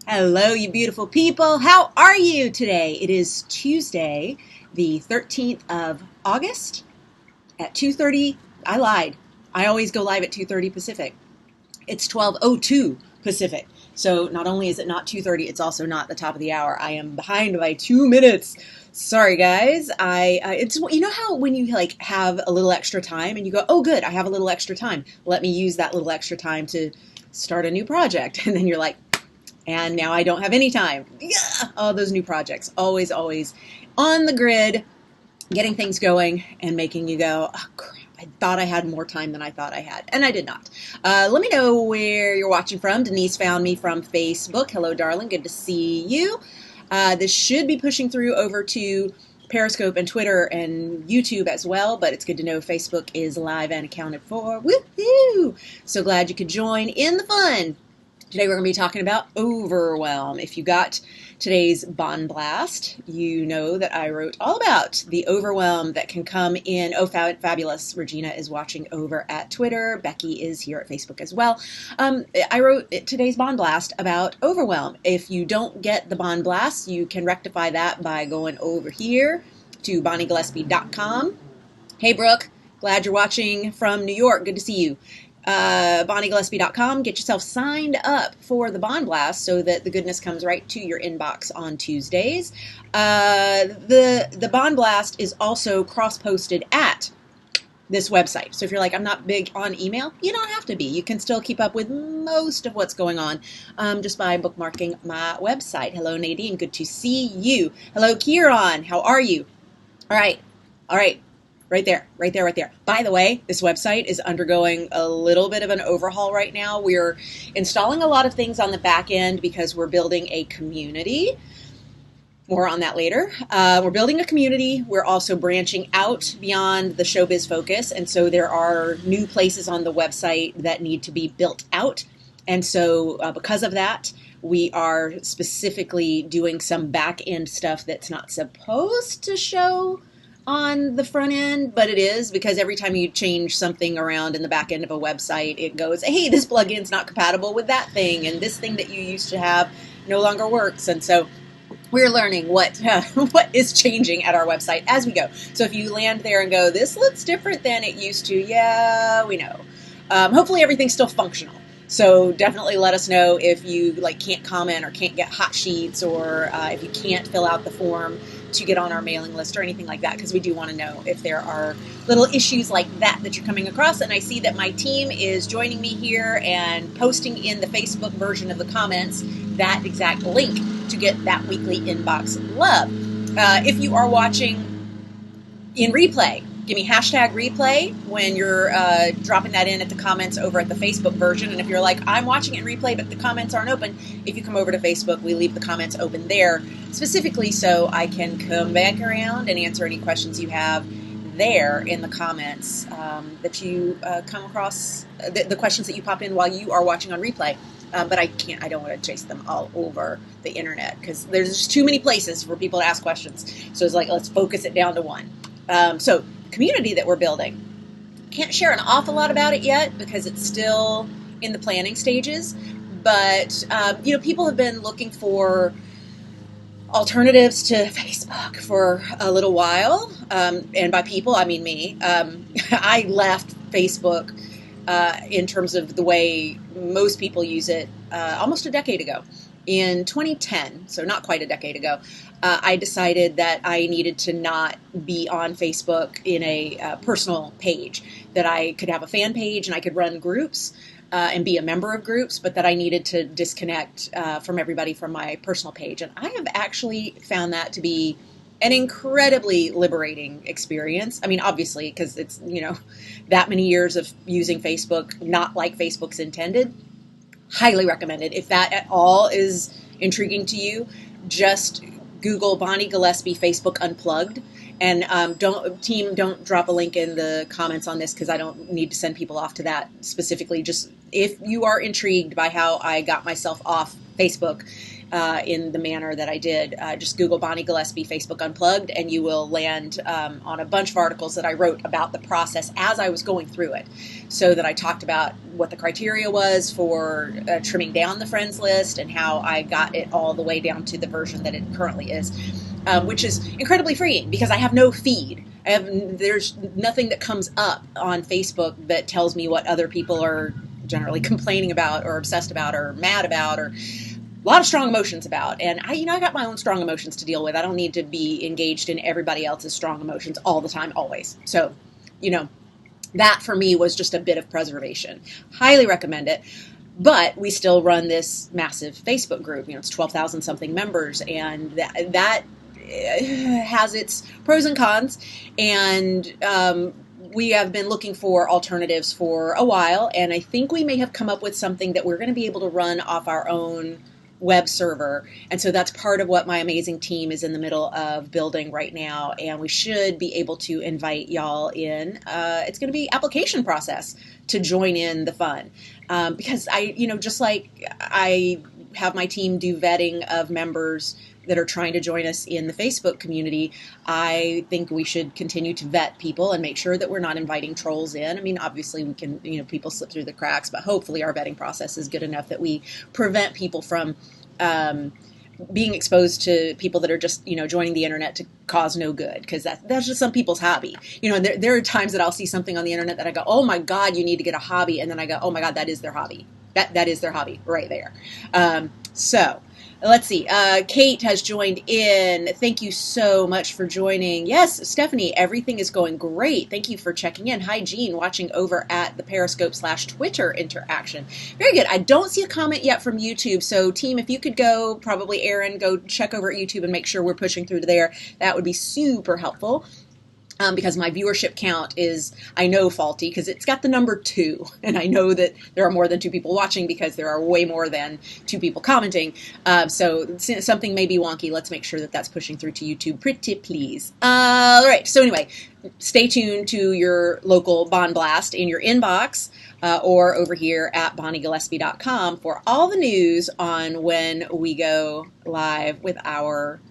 Hello, you beautiful people. How are you today? It is Tuesday, the 13th of August at 2:30. I lied. I always go live at 2:30 Pacific. It's 12:02 Pacific. So not only is it not 2:30, it's also not the top of the hour. I am behind by 2 minutes. Sorry, guys. It's how when you have a little extra time and you go, oh, good, I have a little extra time. Let me use that little extra time to start a new project, and then you're like, and now I don't have any time. Yeah, all those new projects, always on the grid, getting things going and making you go, oh, crap, I thought I had more time than I thought I had, and I did not. Let me know where you're watching from. Denise found me from Facebook. Hello, darling. Good to see you. This should be pushing through over to Periscope and Twitter and YouTube as well, but it's good to know Facebook is live and accounted for. Woohoo! So glad you could join in the fun. Today we're going to be talking about Overwhelm. If you got today's Bon Blast, you know that I wrote all about the overwhelm that can come in. Oh, fabulous. Regina is watching over at Twitter. Becky is here at Facebook as well. I wrote today's Bon Blast about overwhelm. If you don't get the Bon Blast, you can rectify that by going over here to BonnieGillespie.com. Hey, Brooke. Glad you're watching from New York. Good to see you. BonnieGillespie.com. Get yourself signed up for the Bon Blast so that the goodness comes right to your inbox on Tuesdays. The Bon Blast is also cross-posted at this website. So if you're like, I'm not big on email, you don't have to be. You can still keep up with most of what's going on just by bookmarking my website. Hello, Nadine. Good to see you. Hello, Kieran. How are you? All right. Right there. By the way, this website is undergoing a little bit of an overhaul right now. We're installing a lot of things on the back end because we're building a community. More on that later. We're building a community. We're also branching out beyond the showbiz focus. And so there are new places on the website that need to be built out. And so because of that, we are specifically doing some back end stuff that's not supposed to show on the front end, but it is, because every time you change something around in the back end of a website, it goes, hey, this plugin's not compatible with that thing, and this thing that you used to have no longer works. And so we're learning what is changing at our website as we go. So if you land there and go, this looks different than it used to, yeah, we know. Hopefully everything's still functional. So definitely let us know if you can't comment or can't get hot sheets, or if you can't fill out the form to get on our mailing list or anything like that, because we do want to know if there are little issues like that you're coming across. And I see that my team is joining me here and posting in the Facebook version of the comments that exact link to get that weekly inbox love. If you are watching in replay, give me hashtag replay when you're dropping that in at the comments over at the Facebook version. And if you're like, I'm watching it in replay, but the comments aren't open, if you come over to Facebook, we leave the comments open there specifically so I can come back around and answer any questions you have there in the comments that you come across, the questions that you pop in while you are watching on replay. But I don't want to chase them all over the internet because there's just too many places for people to ask questions. So it's like, let's focus it down to one. So community that we're building. Can't share an awful lot about it yet because it's still in the planning stages. But, people have been looking for alternatives to Facebook for a little while. And by people, I mean me. I left Facebook in terms of the way most people use it almost a decade ago. In 2010, so not quite a decade ago, I decided that I needed to not be on Facebook in a personal page, that I could have a fan page and I could run groups and be a member of groups, but that I needed to disconnect from everybody from my personal page. And I have actually found that to be an incredibly liberating experience. I mean, obviously, because it's, that many years of using Facebook, not like Facebook's intended. Highly recommended. If that at all is intriguing to you, just Google Bonnie Gillespie Facebook Unplugged, and don't drop a link in the comments on this because I don't need to send people off to that specifically. Just if you are intrigued by how I got myself off Facebook, in the manner that I did. Just Google Bonnie Gillespie Facebook Unplugged, and you will land on a bunch of articles that I wrote about the process as I was going through it. So that I talked about what the criteria was for trimming down the friends list and how I got it all the way down to the version that it currently is, which is incredibly freeing because I have no feed. There's nothing that comes up on Facebook that tells me what other people are generally complaining about or obsessed about or mad about or a lot of strong emotions about. And I got my own strong emotions to deal with. I don't need to be engaged in everybody else's strong emotions all the time, always. So, that for me was just a bit of preservation. Highly recommend it. But we still run this massive Facebook group. It's 12,000 something members, and that has its pros and cons. And we have been looking for alternatives for a while, and I think we may have come up with something that we're going to be able to run off our own web server. And so that's part of what my amazing team is in the middle of building right now. And we should be able to invite y'all in. It's going to be application process to join in the fun. Because just like I have my team do vetting of members that are trying to join us in the Facebook community, I think we should continue to vet people and make sure that we're not inviting trolls in. I mean, obviously we can, people slip through the cracks, but hopefully our vetting process is good enough that we prevent people from being exposed to people that are just, joining the internet to cause no good, because that's just some people's hobby. There are times that I'll see something on the internet that I go, oh my God, you need to get a hobby. And then I go, oh my God, that is their hobby. That is their hobby right there. So let's see. Kate has joined in. Thank you so much for joining. Yes, Stephanie, everything is going great. Thank you for checking in. Hi, Jean, watching over at the Periscope/Twitter interaction. Very good. I don't see a comment yet from YouTube. So team, if you could go, probably Aaron, go check over at YouTube and make sure we're pushing through to there. That would be super helpful. Because my viewership count is, I know, faulty because it's got the number 2. And I know that there are more than 2 people watching because there are way more than 2 people commenting. So something may be wonky. Let's make sure that that's pushing through to YouTube pretty please. All right. So anyway, stay tuned to your local Bon Blast in your inbox or over here at bonniegillespie.com for all the news on when we go live with our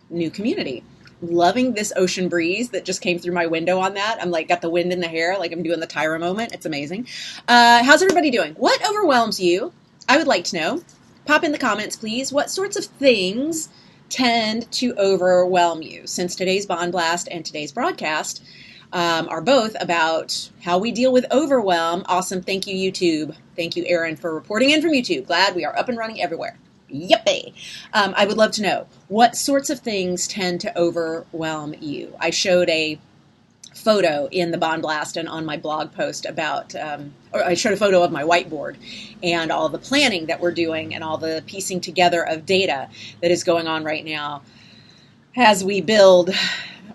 new community. Loving this ocean breeze that just came through my window on that. I'm like, got the wind in the hair, like I'm doing the Tyra moment. It's amazing. How's everybody doing? What overwhelms you? I would like to know. Pop in the comments, please. What sorts of things tend to overwhelm you? Since today's Bond Blast and today's broadcast are both about how we deal with overwhelm. Awesome. Thank you, YouTube. Thank you, Aaron, for reporting in from YouTube. Glad we are up and running everywhere. Yippee! I would love to know, what sorts of things tend to overwhelm you? I showed a photo in the Bond Blast and on my blog post about, or I showed a photo of my whiteboard and all the planning that we're doing and all the piecing together of data that is going on right now as we build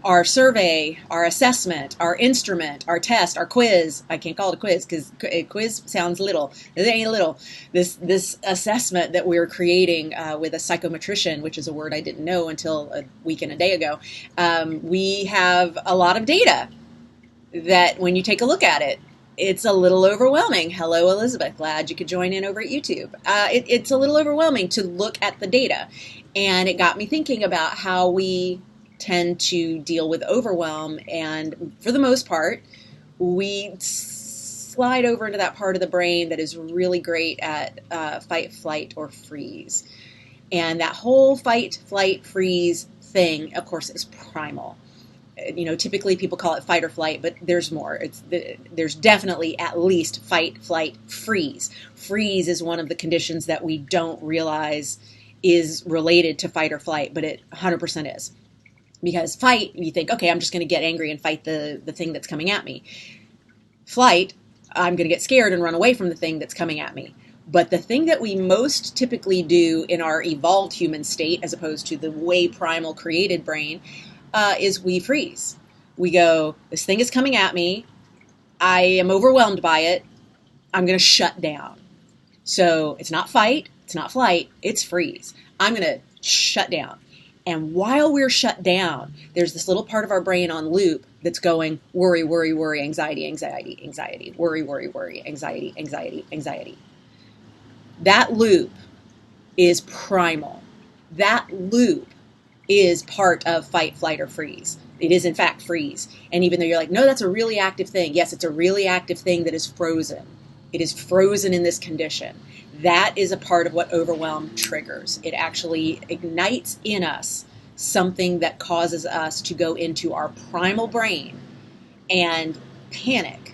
our survey, our assessment, our instrument, our test, our quiz. I can't call it a quiz because quiz sounds little. It ain't little. This assessment that we're creating with a psychometrician, which is a word I didn't know until a week and a day ago. We have a lot of data that when you take a look at it, it's a little overwhelming. Hello, Elizabeth. Glad you could join in over at YouTube. It's a little overwhelming to look at the data. And it got me thinking about how we tend to deal with overwhelm, and for the most part we slide over into that part of the brain that is really great at fight, flight, or freeze. And that whole fight, flight, freeze thing, of course, is primal. Typically people call it fight or flight, but there's more. There's definitely at least fight, flight, freeze. Freeze is one of the conditions that we don't realize is related to fight or flight, but it 100% is. Because fight, you think, okay, I'm just going to get angry and fight the thing that's coming at me. Flight, I'm going to get scared and run away from the thing that's coming at me. But the thing that we most typically do in our evolved human state, as opposed to the way primal created brain, is we freeze. We go, this thing is coming at me. I am overwhelmed by it. I'm going to shut down. So it's not fight, it's not flight, it's freeze. I'm going to shut down. And while we're shut down, there's this little part of our brain on loop that's going worry, worry, worry, anxiety, anxiety, anxiety, worry, worry, worry, anxiety, anxiety, anxiety. That loop is primal. That loop is part of fight, flight, or freeze. It is, in fact, freeze. And even though you're like, no, that's a really active thing. Yes, it's a really active thing that is frozen. It is frozen in this condition. That is a part of what overwhelm triggers. It actually ignites in us something that causes us to go into our primal brain and panic.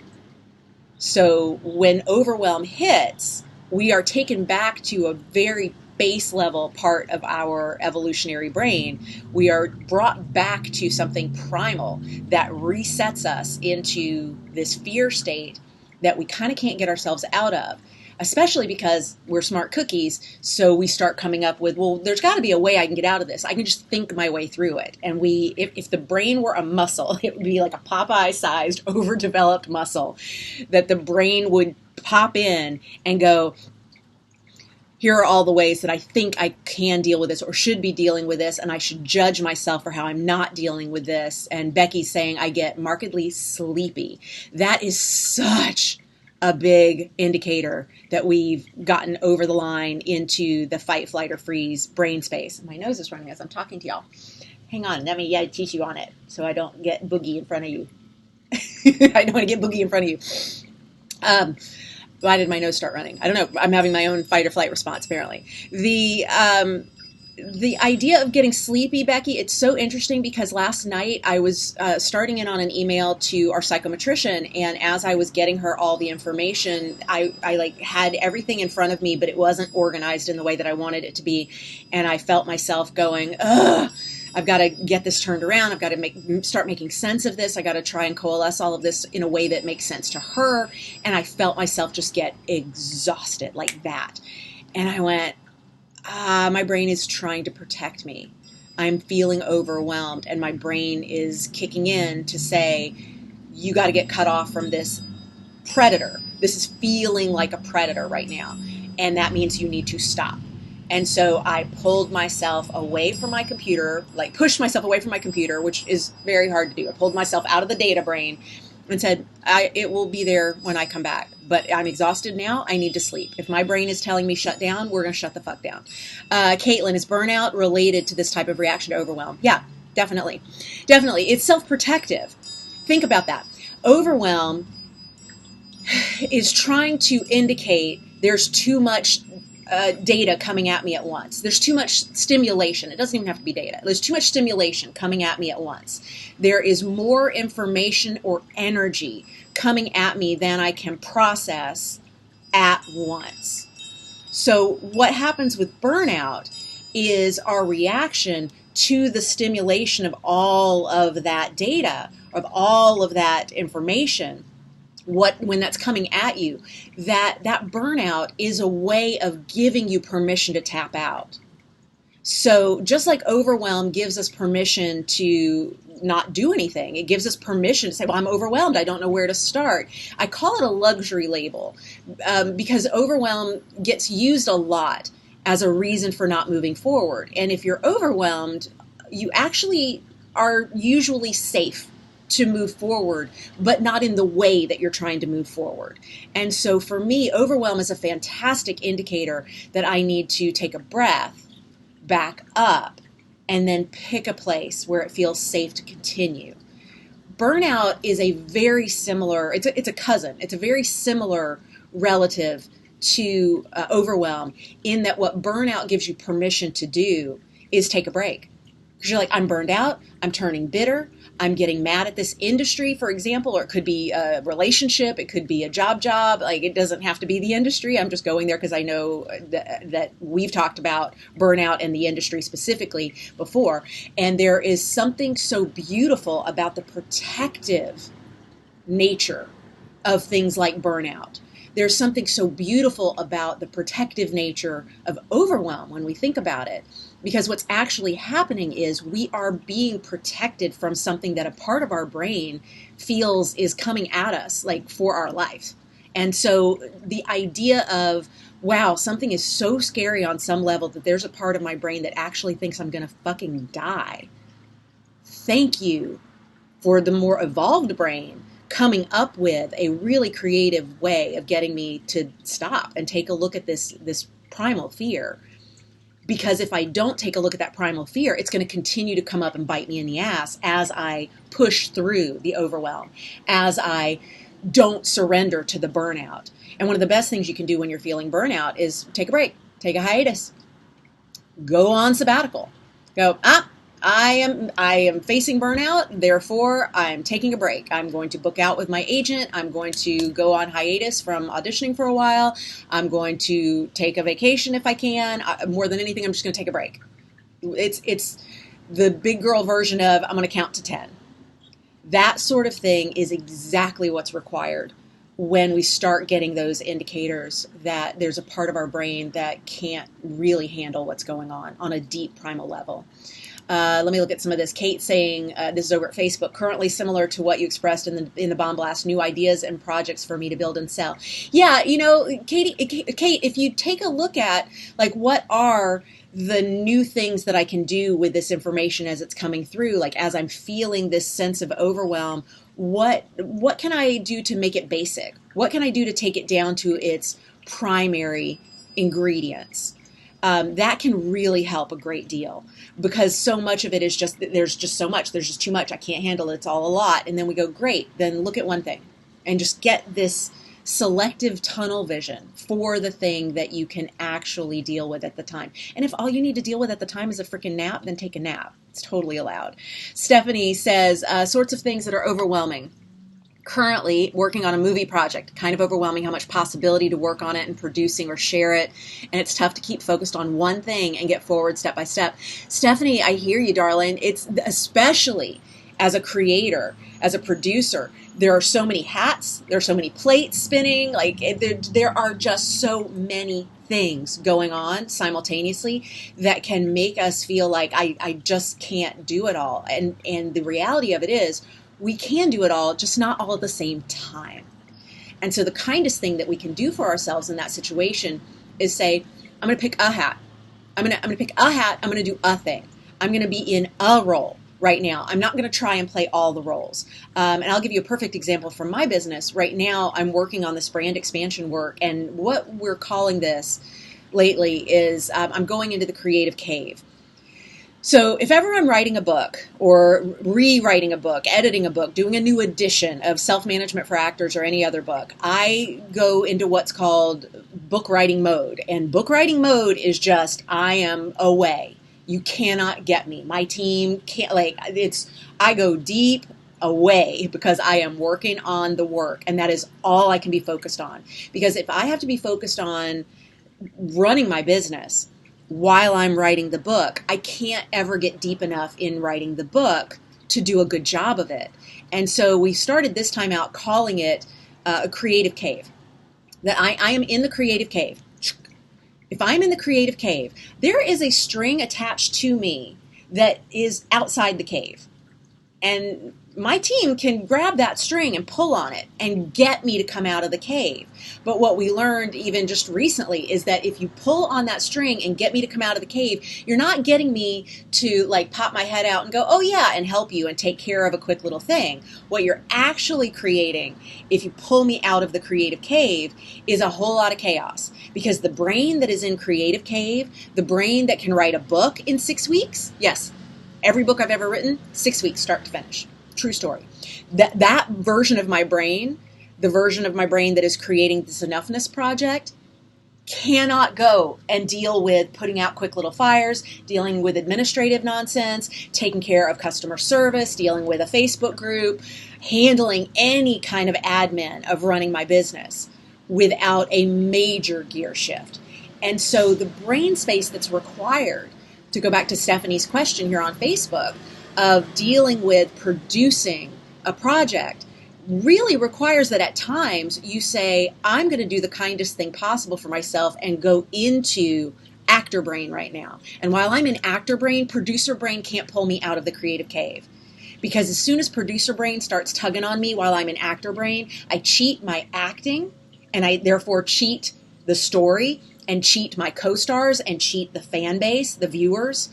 So when overwhelm hits, we are taken back to a very base level part of our evolutionary brain. We are brought back to something primal that resets us into this fear state that we kind of can't get ourselves out of, especially because we're smart cookies. So we start coming up with, well, there's got to be a way I can get out of this. I can just think my way through it. And if the brain were a muscle, it would be like a Popeye-sized, overdeveloped muscle that the brain would pop in and go, here are all the ways that I think I can deal with this or should be dealing with this, and I should judge myself for how I'm not dealing with this. And Becky's saying I get markedly sleepy. That is such a big indicator that we've gotten over the line into the fight, flight, or freeze brain space. My nose is running as I'm talking to y'all. Hang on, let me teach you on it so I don't get boogie in front of you. I don't want to get boogie in front of you. Why did my nose start running? I don't know. I'm having my own fight or flight response, apparently. The idea of getting sleepy, Becky, it's so interesting because last night I was starting in on an email to our psychometrician, and as I was getting her all the information, I like had everything in front of me, but it wasn't organized in the way that I wanted it to be, and I felt myself going, ugh. I've got to get this turned around. I've got to start making sense of this. I got to try and coalesce all of this in a way that makes sense to her. And I felt myself just get exhausted like that. And I went, my brain is trying to protect me. I'm feeling overwhelmed, and my brain is kicking in to say, you got to get cut off from this predator. This is feeling like a predator right now. And that means you need to stop. And so I pulled myself away from my computer, like pushed myself away from my computer, which is very hard to do. I pulled myself out of the data brain and said, it will be there when I come back. But I'm exhausted now. I need to sleep. If my brain is telling me shut down, we're going to shut the fuck down. Caitlin, is burnout related to this type of reaction to overwhelm? Yeah, definitely. Definitely. It's self-protective. Think about that. Overwhelm is trying to indicate there's too much data coming at me at once. There's too much stimulation. It doesn't even have to be data. There's too much stimulation coming at me at once. There is more information or energy coming at me than I can process at once. So what happens with burnout is our reaction to the stimulation of all of that data, of all of that information. When that's coming at you, that burnout is a way of giving you permission to tap out. So just like overwhelm gives us permission to not do anything, it gives us permission to say, well, I'm overwhelmed, I don't know where to start. I call it a luxury label because overwhelm gets used a lot as a reason for not moving forward. And if you're overwhelmed, you actually are usually safe to move forward, but not in the way that you're trying to move forward. And so for me, overwhelm is a fantastic indicator that I need to take a breath, back up, and then pick a place where it feels safe to continue. Burnout is a very similar, it's a cousin, it's a very similar relative to overwhelm in that what burnout gives you permission to do is take a break. Because you're like, I'm burned out, I'm turning bitter, I'm getting mad at this industry, for example, or it could be a relationship, it could be a job, like it doesn't have to be the industry. I'm just going there because I know that we've talked about burnout and the industry specifically before. And there is something so beautiful about the protective nature of things like burnout. There's something so beautiful about the protective nature of overwhelm when we think about it. Because what's actually happening is we are being protected from something that a part of our brain feels is coming at us, like for our life. And so the idea of, wow, something is so scary on some level that there's a part of my brain that actually thinks I'm going to fucking die. Thank you for the more evolved brain coming up with a really creative way of getting me to stop and take a look at this primal fear. Because if I don't take a look at that primal fear, it's going to continue to come up and bite me in the ass as I push through the overwhelm, as I don't surrender to the burnout. And one of the best things you can do when you're feeling burnout is take a break, take a hiatus, go on sabbatical. Go, I am facing burnout, therefore I'm taking a break. I'm going to book out with my agent. I'm going to go on hiatus from auditioning for a while. I'm going to take a vacation if I can. More than anything, I'm just going to take a break. It's the big girl version of I'm going to count to 10. That sort of thing is exactly what's required when we start getting those indicators that there's a part of our brain that can't really handle what's going on a deep primal level. Let me look at some of this. Kate saying, this is over at Facebook, currently similar to what you expressed in the bomb blast, new ideas and projects for me to build and sell. Yeah, Kate, if you take a look at like what are the new things that I can do with this information as it's coming through, like as I'm feeling this sense of overwhelm, what can I do to make it basic? What can I do to take it down to its primary ingredients? That can really help a great deal, because so much of it is just, there's just so much, there's just too much, I can't handle it, it's all a lot. And then we go, great, then look at one thing and just get this selective tunnel vision for the thing that you can actually deal with at the time. And if all you need to deal with at the time is a freaking nap, then take a nap. It's totally allowed. Stephanie says, sorts of things that are overwhelming. Currently working on a movie project, kind of overwhelming how much possibility to work on it and producing or share it. And it's tough to keep focused on one thing and get forward step by step. Stephanie, I hear you, darling. It's especially as a creator, as a producer, there are so many hats, there are so many plates spinning. Like there are just so many things going on simultaneously that can make us feel like I just can't do it all. And the reality of it is, we can do it all, just not all at the same time. And so the kindest thing that we can do for ourselves in that situation is say, I'm going to pick a hat. I'm going to pick a hat. I'm going to do a thing. I'm going to be in a role right now. I'm not going to try and play all the roles. And I'll give you a perfect example from my business. Right now, I'm working on this brand expansion work. And what we're calling this lately is I'm going into the creative cave. So if ever I'm writing a book or rewriting a book, editing a book, doing a new edition of Self-Management for Actors or any other book, I go into what's called book writing mode. And book writing mode is just, I am away. You cannot get me. My team can't, I go deep away because I am working on the work. And that is all I can be focused on. Because if I have to be focused on running my business while I'm writing the book, I can't ever get deep enough in writing the book to do a good job of it. And so we started this time out calling it a creative cave. That I am in the creative cave. If I'm in the creative cave, there is a string attached to me that is outside the cave. And my team can grab that string and pull on it and get me to come out of the cave. But what we learned even just recently is that if you pull on that string and get me to come out of the cave, you're not getting me to pop my head out and go, oh yeah, and help you and take care of a quick little thing. What you're actually creating, if you pull me out of the creative cave, is a whole lot of chaos. Because the brain that is in creative cave, the brain that can write a book in 6 weeks, yes, every book I've ever written, 6 weeks, start to finish. True story. That version of my brain, the version of my brain that is creating this enoughness project, cannot go and deal with putting out quick little fires, dealing with administrative nonsense, taking care of customer service, dealing with a Facebook group, handling any kind of admin of running my business without a major gear shift. And so the brain space that's required, to go back to Stephanie's question here on Facebook, of dealing with producing a project really requires that at times you say, I'm going to do the kindest thing possible for myself and go into actor brain right now. And while I'm in actor brain, producer brain can't pull me out of the creative cave. Because as soon as producer brain starts tugging on me while I'm in actor brain, I cheat my acting and I therefore cheat the story and cheat my co-stars and cheat the fan base, the viewers,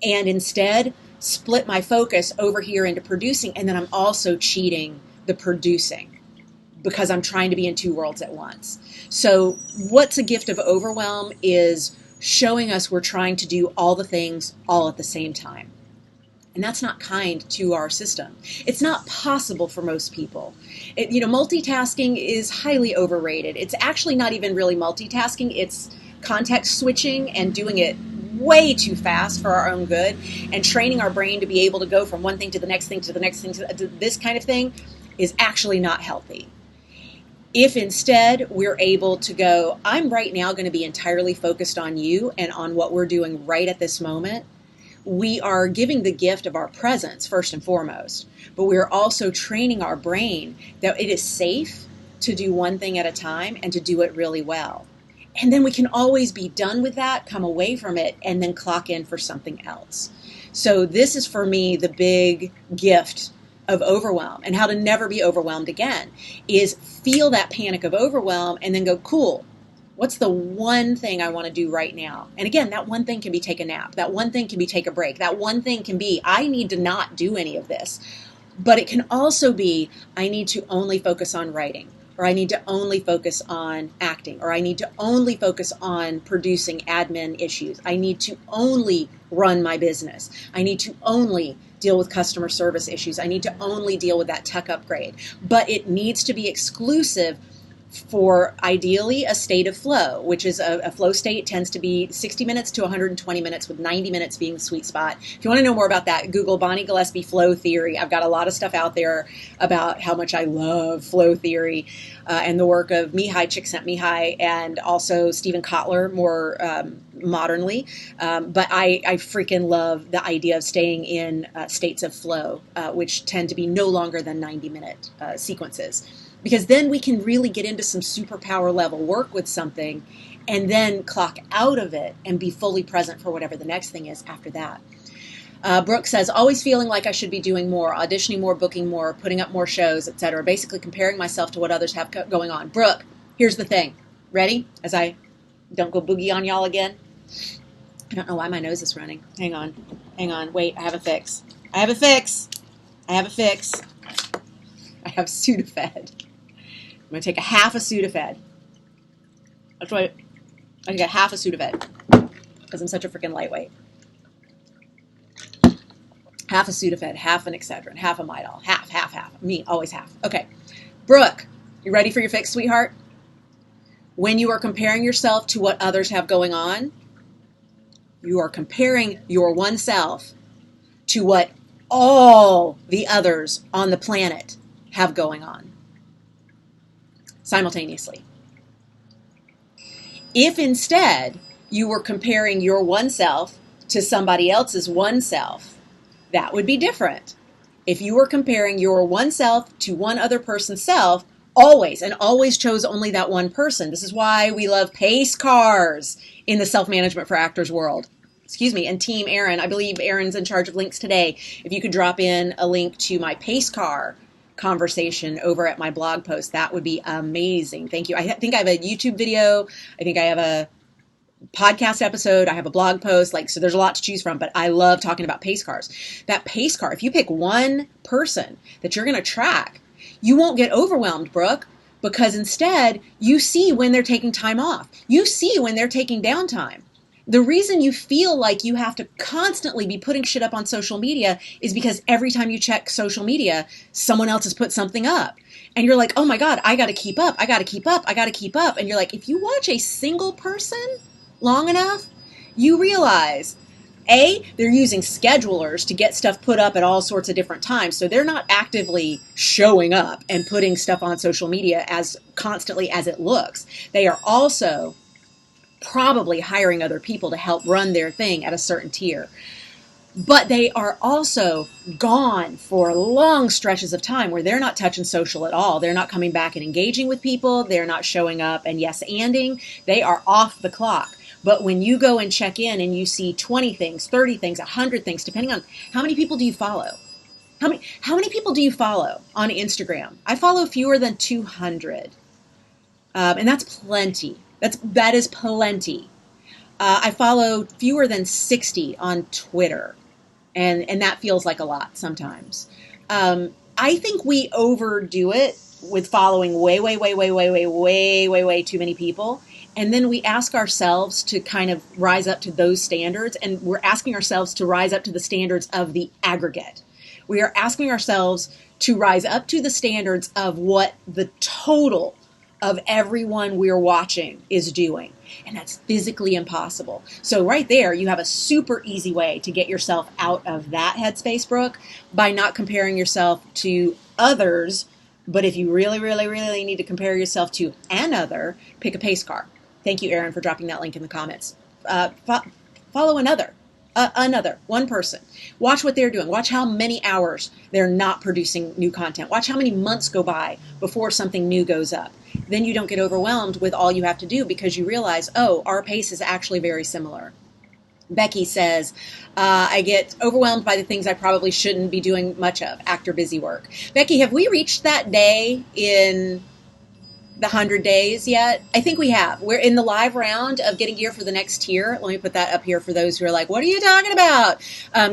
and instead split my focus over here into producing, and then I'm also cheating the producing because I'm trying to be in two worlds at once. So what's a gift of overwhelm is showing us we're trying to do all the things all at the same time. And that's not kind to our system. It's not possible for most people. Multitasking is highly overrated. It's actually not even really multitasking. It's context switching and doing it way too fast for our own good, and training our brain to be able to go from one thing to the next thing to the next thing to this kind of thing is actually not healthy. If instead we're able to go, I'm right now going to be entirely focused on you and on what we're doing right at this moment, we are giving the gift of our presence first and foremost, but we're also training our brain that it is safe to do one thing at a time and to do it really well. And then we can always be done with that, come away from it, and then clock in for something else. So this is for me the big gift of overwhelm, and how to never be overwhelmed again is feel that panic of overwhelm and then go, cool. What's the one thing I want to do right now? And again, that one thing can be take a nap. That one thing can be take a break. That one thing can be, I need to not do any of this. But it can also be, I need to only focus on writing, or I need to only focus on acting, or I need to only focus on producing admin issues. I need to only run my business. I need to only deal with customer service issues. I need to only deal with that tech upgrade. But it needs to be exclusive for ideally a state of flow, which is a flow state tends to be 60 minutes to 120 minutes, with 90 minutes being the sweet spot. If you want to know more about that, Google Bonnie Gillespie flow theory. I've got a lot of stuff out there about how much I love flow theory and the work of Csikszentmihalyi and also Stephen Kotler more modernly. But I freaking love the idea of staying in states of flow, which tend to be no longer than 90-minute sequences. Because then we can really get into some superpower level work with something and then clock out of it and be fully present for whatever the next thing is after that. Brooke says, always feeling like I should be doing more, auditioning more, booking more, putting up more shows, etc. Basically comparing myself to what others have going on. Brooke, here's the thing. Ready? As I don't go boogie on y'all again. I don't know why my nose is running. Hang on. Wait, I have a fix. I have Sudafed. I'm going to take a half a Sudafed. That's right. I take a half a Sudafed because I'm such a freaking lightweight. Half a Sudafed, half an Excedrin, half a Midol, half. Me, always half. Okay. Brooke, you ready for your fix, sweetheart? When you are comparing yourself to what others have going on, you are comparing your one self to what all the others on the planet have going on simultaneously. If instead you were comparing your one self to somebody else's one self, that would be different. If you were comparing your one self to one other person's self, always chose only that one person. This is why we love pace cars in the self-management for actors world. And Team Aaron, I believe Aaron's in charge of links today. If you could drop in a link to my pace car conversation over at my blog post, that would be amazing. Thank you. I think I have a YouTube video. I think I have a podcast episode. I have a blog post. So there's a lot to choose from, but I love talking about pace cars. That pace car, if you pick one person that you're going to track, you won't get overwhelmed, Brooke, because instead you see when they're taking time off. You see when they're taking downtime. The reason you feel like you have to constantly be putting shit up on social media is because every time you check social media, someone else has put something up. And you're like, oh my God, I got to keep up. And you're like, if you watch a single person long enough, you realize, A, they're using schedulers to get stuff put up at all sorts of different times. So they're not actively showing up and putting stuff on social media as constantly as it looks. They are also probably hiring other people to help run their thing at a certain tier. But they are also gone for long stretches of time where they're not touching social at all. They're not coming back and engaging with people. They're not showing up and yes-anding. They are off the clock. But when you go and check in and you see 20 things, 30 things, 100 things, depending on how many people do you follow? How many people do you follow on Instagram? I follow fewer than 200. And that's plenty. That is plenty. I follow fewer than 60 on Twitter. And that feels like a lot sometimes. I think we overdo it with following way too many people. And then we ask ourselves to kind of rise up to those standards. And we're asking ourselves to rise up to the standards of the aggregate. We are asking ourselves to rise up to the standards of what the total of everyone we're watching is doing. And that's physically impossible. So right there, you have a super easy way to get yourself out of that headspace, Brooke, by not comparing yourself to others. But if you really, really, really need to compare yourself to another, pick a pace car. Thank you, Aaron, for dropping that link in the comments. Follow another, one person. Watch what they're doing. Watch how many hours they're not producing new content. Watch how many months go by before something new goes up. Then you don't get overwhelmed with all you have to do because you realize, oh, our pace is actually very similar. Becky says, I get overwhelmed by the things I probably shouldn't be doing much of, actor busy work. Becky, have we reached that day in the 100 days yet? I think we have. We're in the live round of getting gear for the next tier. Let me put that up here for those who are like, what are you talking about?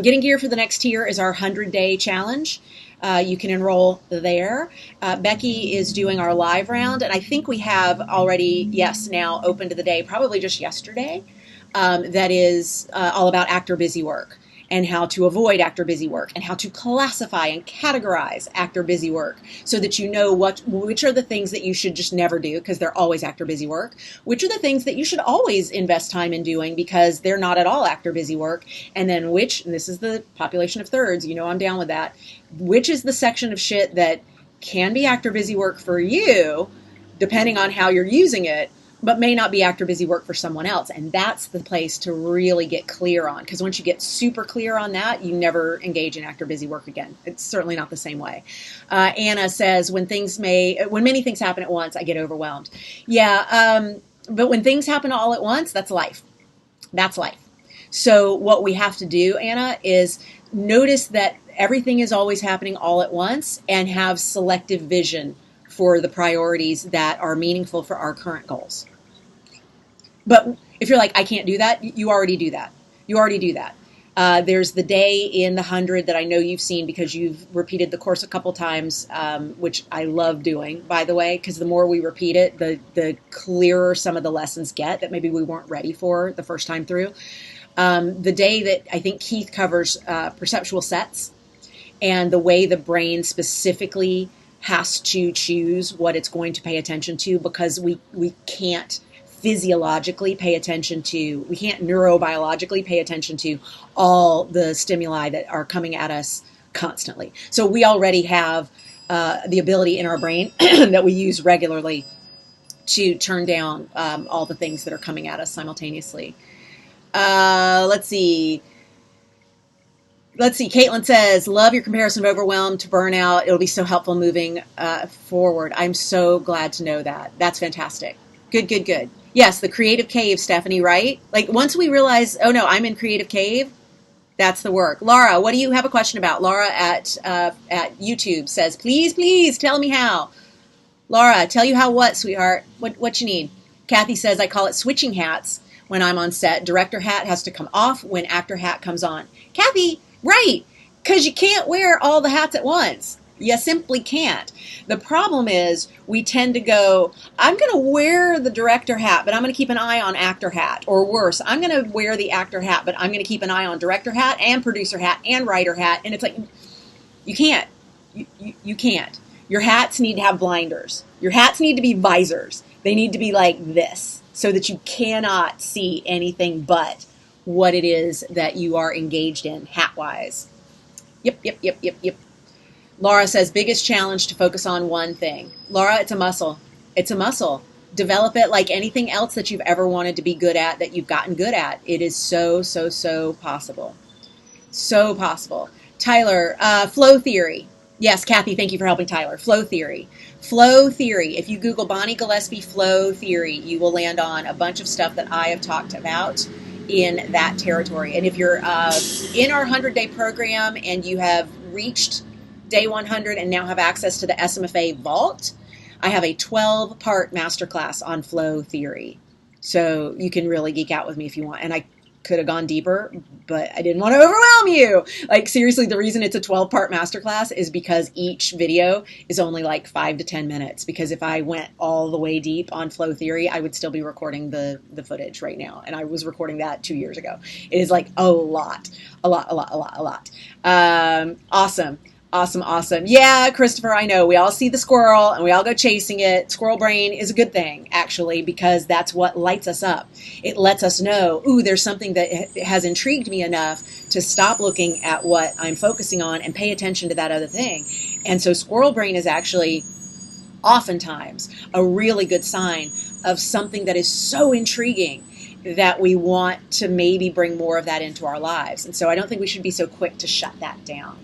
Getting gear for the next tier is our 100-day challenge. You can enroll there. Becky is doing our live round, and I think we have already, now open to the day, probably just yesterday. That is all about actor busy work and how to avoid actor busy work and how to classify and categorize actor busy work so that you know which are the things that you should just never do because they're always actor busy work, which are the things that you should always invest time in doing because they're not at all actor busy work, and then and this is the population of thirds, I'm down with that, which is the section of shit that can be actor busy work for you depending on how you're using it, but may not be actor busy work for someone else. And that's the place to really get clear on. Because once you get super clear on that, you never engage in actor busy work again. It's certainly not the same way. Anna says, when many things happen at once, I get overwhelmed. Yeah, but when things happen all at once, that's life. That's life. So what we have to do, Anna, is notice that everything is always happening all at once and have selective vision for the priorities that are meaningful for our current goals. But if you're like, I can't do that, you already do that. There's the day in the 100 that I know you've seen because you've repeated the course a couple times, which I love doing, by the way, because the more we repeat it, the clearer some of the lessons get that maybe we weren't ready for the first time through. The day that I think Keith covers perceptual sets and the way the brain specifically has to choose what it's going to pay attention to because we can't physiologically pay attention to, we can't neurobiologically pay attention to all the stimuli that are coming at us constantly. So we already have the ability in our brain that we use regularly to turn down all the things that are coming at us simultaneously. Let's see. Caitlin says, love your comparison of Overwhelm to Burnout. It'll be so helpful moving forward. I'm so glad to know that. That's fantastic. Good. Yes, the creative cave, Stephanie, right? Like once we realize, oh no, I'm in creative cave, that's the work. Laura, what do you have a question about? Laura at YouTube says, please tell me how. Laura, tell you how what, sweetheart? What you need? Kathy says, I call it switching hats when I'm on set. Director hat has to come off when actor hat comes on. Kathy, right, because you can't wear all the hats at once. You simply can't. The problem is we tend to go, I'm going to wear the director hat, but I'm going to keep an eye on actor hat. Or worse, I'm going to wear the actor hat, but I'm going to keep an eye on director hat and producer hat and writer hat. And it's like, you can't. You can't. Your hats need to have blinders. Your hats need to be visors. They need to be like this so that you cannot see anything but what it is that you are engaged in hat-wise. Yep. Laura says, biggest challenge to focus on one thing. Laura, it's a muscle. It's a muscle. Develop it like anything else that you've ever wanted to be good at that you've gotten good at. It is so possible. So possible. Tyler, flow theory. Yes, Kathy, thank you for helping Tyler. Flow theory. If you Google Bonnie Gillespie flow theory, you will land on a bunch of stuff that I have talked about in that territory. And if you're in our 100-day program and you have reached day 100 and now have access to the SMFA vault, I have a 12-part masterclass on flow theory. So you can really geek out with me if you want. And I could have gone deeper, but I didn't want to overwhelm you. Like, seriously, the reason it's a 12-part masterclass is because each video is only like 5 to 10 minutes. Because if I went all the way deep on flow theory, I would still be recording the footage right now. And I was recording that 2 years ago. It is like a lot. Awesome. Awesome. Yeah, Christopher, I know. We all see the squirrel and we all go chasing it. Squirrel brain is a good thing, actually, because that's what lights us up. It lets us know, ooh, there's something that has intrigued me enough to stop looking at what I'm focusing on and pay attention to that other thing. And so squirrel brain is actually oftentimes a really good sign of something that is so intriguing that we want to maybe bring more of that into our lives. And so I don't think we should be so quick to shut that down.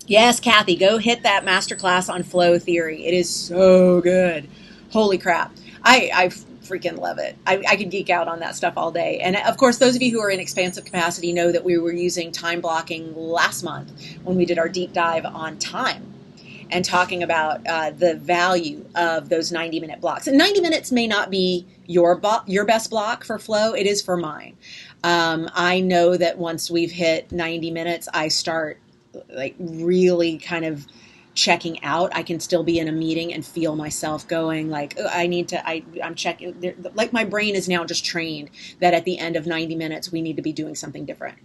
Yes, Kathy, go hit that masterclass on flow theory. It is so good. Holy crap. I freaking love it. I could geek out on that stuff all day. And of course, those of you who are in expansive capacity know that we were using time blocking last month when we did our deep dive on time and talking about the value of those 90-minute blocks. And 90 minutes may not be your best block for flow. It is for mine. I know that once we've hit 90 minutes, I start like really kind of checking out. I can still be in a meeting and feel myself going like, oh, I'm checking. Like my brain is now just trained that at the end of 90 minutes, we need to be doing something different.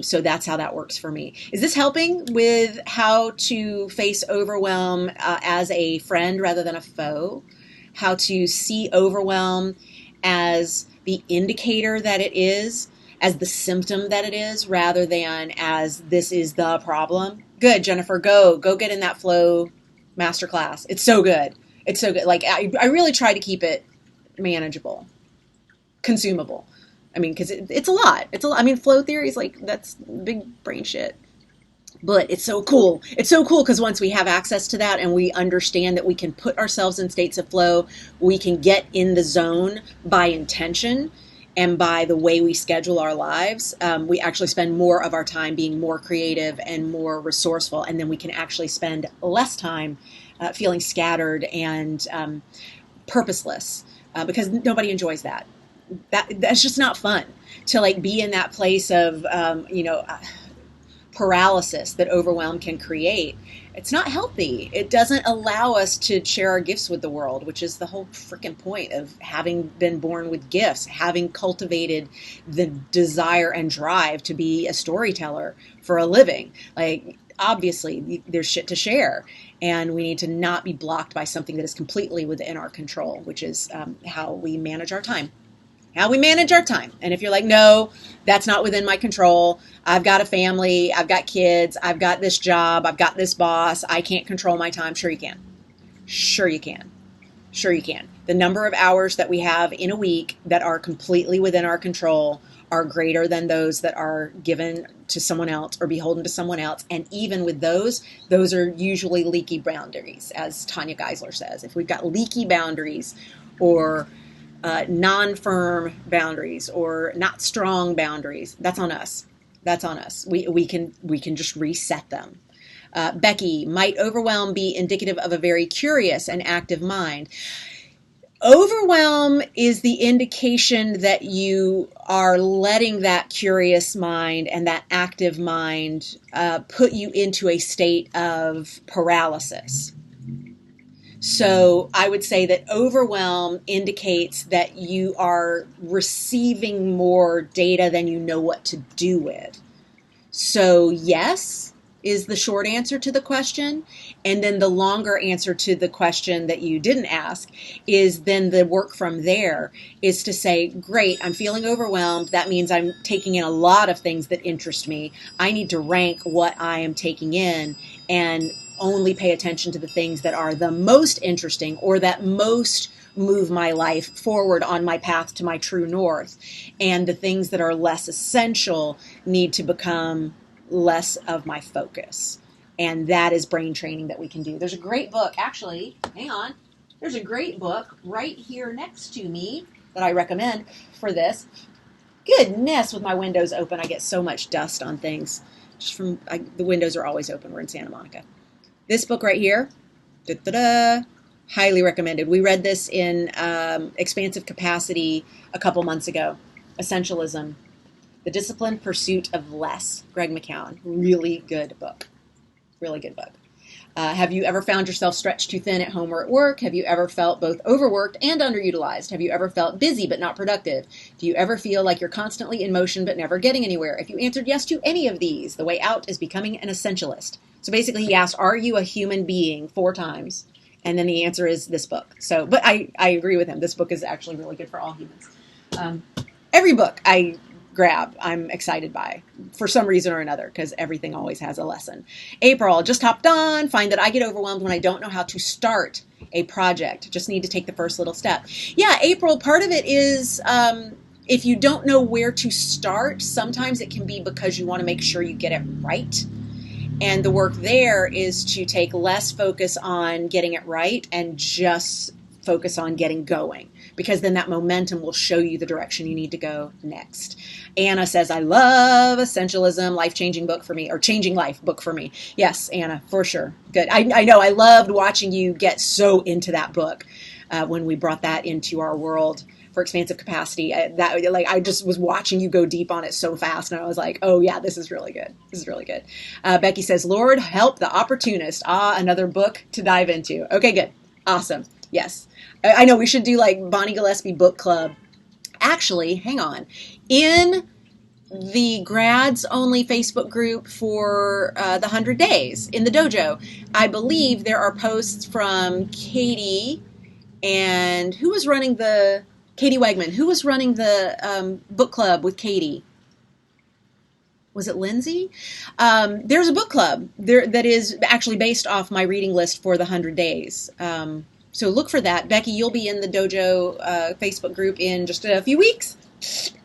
So that's how that works for me. Is this helping with how to face overwhelm as a friend rather than a foe? How to see overwhelm as the indicator that it is, as the symptom that it is, rather than as this is the problem? Good, Jennifer, go get in that flow masterclass. It's so good. It's so good. Like I really try to keep it manageable, consumable. I mean, because it's a lot. I mean, flow theory is like, that's big brain shit. But it's so cool. It's so cool because once we have access to that and we understand that we can put ourselves in states of flow, we can get in the zone by intention and by the way we schedule our lives. We actually spend more of our time being more creative and more resourceful. And then we can actually spend less time feeling scattered and purposeless because nobody enjoys that. That's just not fun to like be in that place of, paralysis that overwhelm can create. It's not healthy. It doesn't allow us to share our gifts with the world, which is the whole freaking point of having been born with gifts, having cultivated the desire and drive to be a storyteller for a living. Like, obviously, there's shit to share, and we need to not be blocked by something that is completely within our control, which is how we manage our time. And if you're like, no, that's not within my control. I've got a family. I've got kids. I've got this job. I've got this boss. I can't control my time. Sure you can. Sure you can. Sure you can. The number of hours that we have in a week that are completely within our control are greater than those that are given to someone else or beholden to someone else. And even with those are usually leaky boundaries, as Tanya Geisler says. If we've got leaky boundaries or non-firm boundaries or not strong boundaries, that's on us. We can just reset them. Becky, might overwhelm be indicative of a very curious and active mind? Overwhelm is the indication that you are letting that curious mind and that active mind put you into a state of paralysis. So I would say that overwhelm indicates that you are receiving more data than you know what to do with. So yes is the short answer to the question. And then the longer answer to the question that you didn't ask is then the work from there is to say, great, I'm feeling overwhelmed. That means I'm taking in a lot of things that interest me. I need to rank what I am taking in and only pay attention to the things that are the most interesting or that most move my life forward on my path to my true north. And the things that are less essential need to become less of my focus. And that is brain training that we can do. There's a great book, actually, hang on. There's a great book right here next to me that I recommend for this. Goodness, with my windows open, I get so much dust on things. The windows are always open. We're in Santa Monica. This book right here, Highly recommended. We read this in Expansive Capacity a couple months ago. Essentialism, The Disciplined Pursuit of Less. Greg McKeown. Really good book. Really good book. Have you ever found yourself stretched too thin at home or at work? Have you ever felt both overworked and underutilized? Have you ever felt busy but not productive? Do you ever feel like you're constantly in motion but never getting anywhere? If you answered yes to any of these, the way out is becoming an essentialist. So basically he asked, are you a human being 4 times? And then the answer is this book. So, but I agree with him. This book is actually really good for all humans. Every book I grab, I'm excited by for some reason or another, because everything always has a lesson. April, just hopped on, find that I get overwhelmed when I don't know how to start a project. Just need to take the first little step. Yeah, April, part of it is if you don't know where to start, sometimes it can be because you want to make sure you get it right. And the work there is to take less focus on getting it right and just focus on getting going, because then that momentum will show you the direction you need to go next. Anna says, I love Essentialism, life-changing book for me, or changing life book for me. Yes, Anna, for sure. Good. I know. I loved watching you get so into that book when we brought that into our world for Expansive Capacity. I just was watching you go deep on it so fast, and I was like, oh yeah, this is really good. This is really good. Becky says, Lord, help the opportunist. Another book to dive into. Okay, good. Awesome. Yes. I know we should do like Bonnie Gillespie book club. Actually, hang on. In the grads only Facebook group for the 100 days in the dojo, I believe there are posts from Katie and Katie Wegman. Who was running the book club with Katie? Was it Lindsay? There's a book club there that is actually based off my reading list for the 100 days. So look for that. Becky, you'll be in the dojo Facebook group in just a few weeks.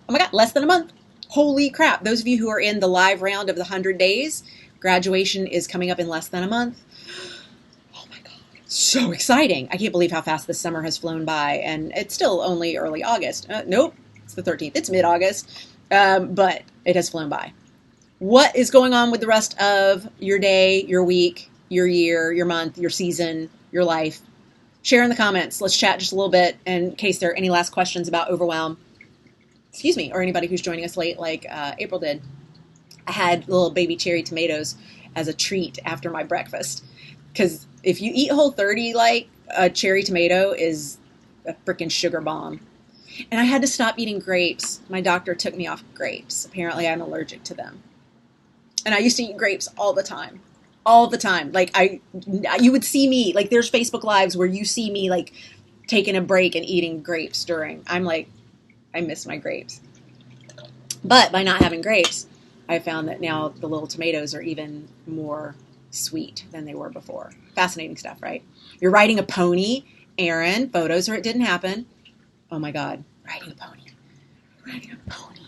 Oh my God, less than a month. Holy crap. Those of you who are in the live round of the 100 days, graduation is coming up in less than a month. Oh my God. So exciting. I can't believe how fast this summer has flown by, and it's still only early August. Nope, it's the 13th. It's mid-August, but it has flown by. What is going on with the rest of your day, your week, your year, your month, your season, your life? Share in the comments. Let's chat just a little bit in case there are any last questions about Overwhelm. Excuse me, or anybody who's joining us late like April did. I had little baby cherry tomatoes as a treat after my breakfast. Because if you eat Whole30, like, a cherry tomato is a freaking sugar bomb. And I had to stop eating grapes. My doctor took me off grapes. Apparently I'm allergic to them. And I used to eat grapes all the time. All the time. Like, you would see me, like, there's Facebook Lives where you see me, like, taking a break and eating grapes during. I'm like, I miss my grapes. But by not having grapes, I found that now the little tomatoes are even more sweet than they were before. Fascinating stuff, right? You're riding a pony, Aaron. Photos or it didn't happen. Oh my God. Riding a pony. Riding a pony.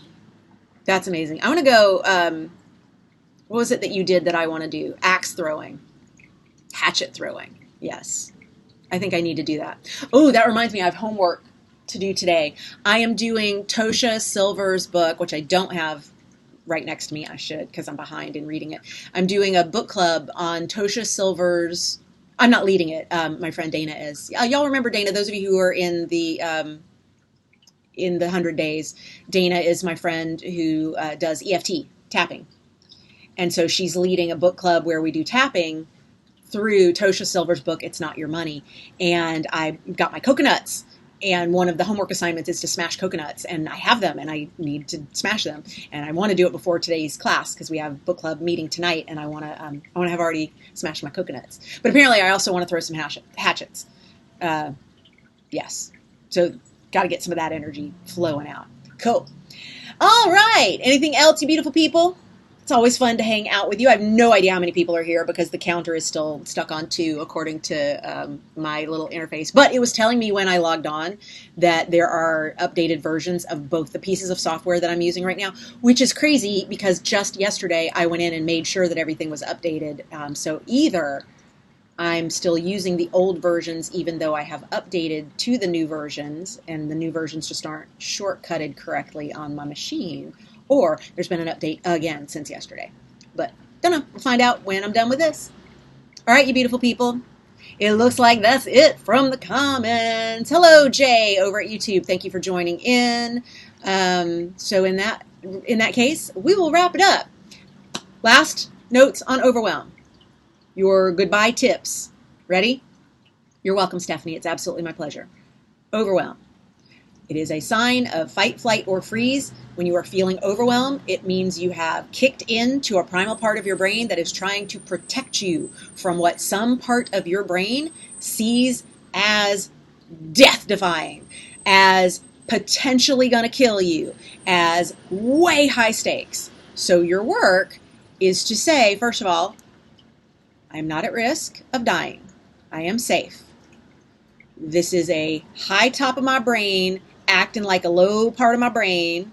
That's amazing. I want to go, what was it that you did that I want to do? Axe throwing. Hatchet throwing. Yes. I think I need to do that. Oh, that reminds me, I have homework to do today. I am doing Tosha Silver's book, which I don't have right next to me. I should, because I'm behind in reading it. I'm doing a book club on Tosha Silver's. I'm not leading it. My friend Dana is. Y'all remember Dana? Those of you who are in the 100 days, Dana is my friend who does EFT, tapping. And so she's leading a book club where we do tapping through Tosha Silver's book, It's Not Your Money. And I got my coconuts. And one of the homework assignments is to smash coconuts. And I have them, and I need to smash them. And I want to do it before today's class because we have book club meeting tonight, and I want to have already smashed my coconuts. But apparently I also want to throw some hatchets. Yes. So got to get some of that energy flowing out. Cool. All right. Anything else, you beautiful people? It's always fun to hang out with you. I have no idea how many people are here because the counter is still stuck on 2 according to my little interface. But it was telling me when I logged on that there are updated versions of both the pieces of software that I'm using right now, which is crazy because just yesterday I went in and made sure that everything was updated. So either I'm still using the old versions even though I have updated to the new versions and the new versions just aren't shortcutted correctly on my machine, or there's been an update again since yesterday. But don't know. We'll find out when I'm done with this. All right, you beautiful people. It looks like that's it from the comments. Hello, Jay, over at YouTube. Thank you for joining in. So in that case, we will wrap it up. Last notes on Overwhelm. Your goodbye tips. Ready? You're welcome, Stephanie. It's absolutely my pleasure. Overwhelm. It is a sign of fight, flight, or freeze. When you are feeling overwhelmed, it means you have kicked into a primal part of your brain that is trying to protect you from what some part of your brain sees as death-defying, as potentially going to kill you, as way high stakes. So your work is to say, first of all, I am not at risk of dying. I am safe. This is a high top of my brain acting like a low part of my brain,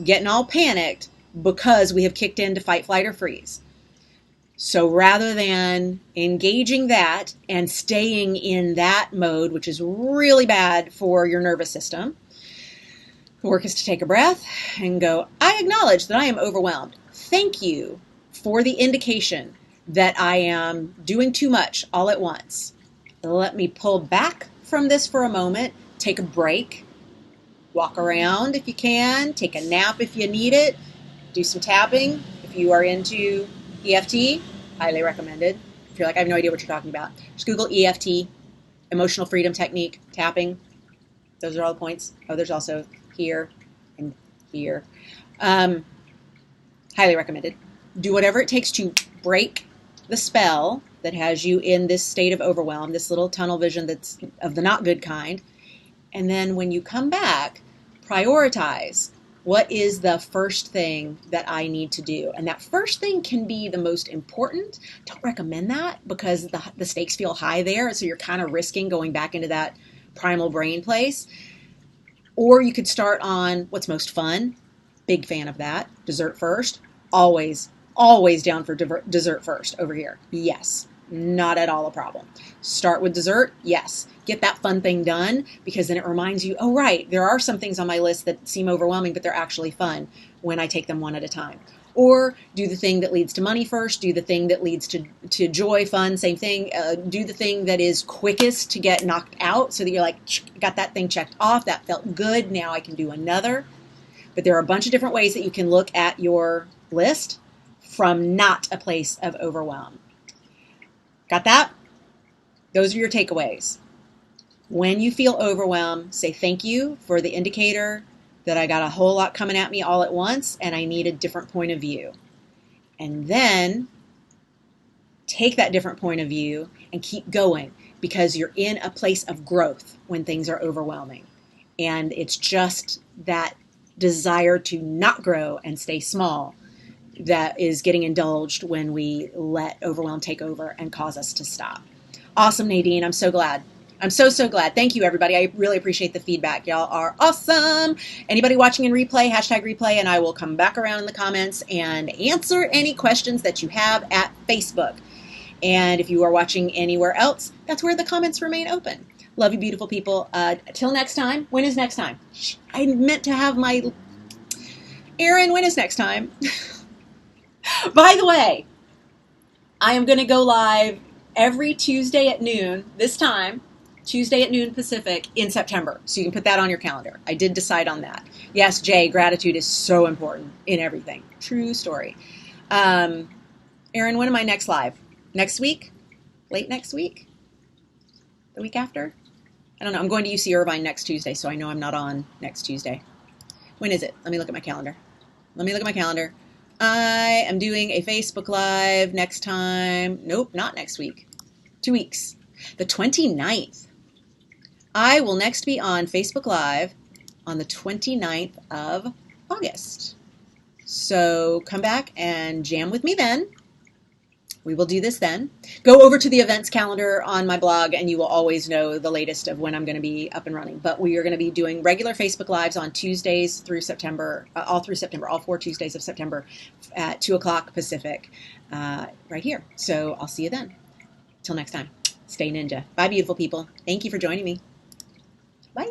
getting all panicked because we have kicked into fight, flight, or freeze. So rather than engaging that and staying in that mode, which is really bad for your nervous system, the work is to take a breath and go, I acknowledge that I am overwhelmed. Thank you for the indication that I am doing too much all at once. Let me pull back from this for a moment, take a break, walk around if you can, take a nap if you need it, do some tapping. If you are into EFT, highly recommended. If you're like, I have no idea what you're talking about, just Google EFT, emotional freedom technique, tapping. Those are all the points. Oh, there's also here and here. Highly recommended. Do whatever it takes to break the spell that has you in this state of overwhelm, this little tunnel vision that's of the not good kind. And then when you come back, prioritize what is the first thing that I need to do. And that first thing can be the most important. Don't recommend that because the stakes feel high there. So you're kind of risking going back into that primal brain place. Or you could start on what's most fun. Big fan of that. Dessert first. Always down for dessert first over here. Yes, not at all a problem. Start with dessert. Yes. Get that fun thing done because then it reminds you, oh, right, there are some things on my list that seem overwhelming, but they're actually fun when I take them one at a time. Or do the thing that leads to money first. Do the thing that leads to joy, fun, same thing. Do the thing that is quickest to get knocked out so that you're like, got that thing checked off. That felt good. Now I can do another. But there are a bunch of different ways that you can look at your list from not a place of overwhelm. Got that? Those are your takeaways. When you feel overwhelmed, say thank you for the indicator that I got a whole lot coming at me all at once and I need a different point of view. And then take that different point of view and keep going because you're in a place of growth when things are overwhelming. And it's just that desire to not grow and stay small that is getting indulged when we let overwhelm take over and cause us to stop. Awesome, Nadine. I'm so glad. I'm so glad. Thank you, everybody. I really appreciate the feedback. Y'all are awesome. Anybody watching in replay, hashtag replay, and I will come back around in the comments and answer any questions that you have at Facebook. And if you are watching anywhere else, that's where the comments remain open. Love you, beautiful people. Till next time. When is next time? I meant to have my... Erin, when is next time? By the way, I am going to go live every Tuesday at noon, this time, Tuesday at noon Pacific in September. So you can put that on your calendar. I did decide on that. Yes, Jay, gratitude is so important in everything. True story. Erin, when am I next live? Next week? Late next week? The week after? I don't know. I'm going to UC Irvine next Tuesday, so I know I'm not on next Tuesday. When is it? Let me look at my calendar. I am doing a Facebook Live next time. Nope, not next week. 2 weeks. The 29th. I will next be on Facebook Live on the 29th of August. So come back and jam with me then. We will do this then. Go over to the events calendar on my blog and you will always know the latest of when I'm going to be up and running. But we are going to be doing regular Facebook Lives on Tuesdays through September, all 4 Tuesdays of September at 2 o'clock Pacific right here. So I'll see you then. Till next time, stay ninja. Bye, beautiful people. Thank you for joining me. Bye.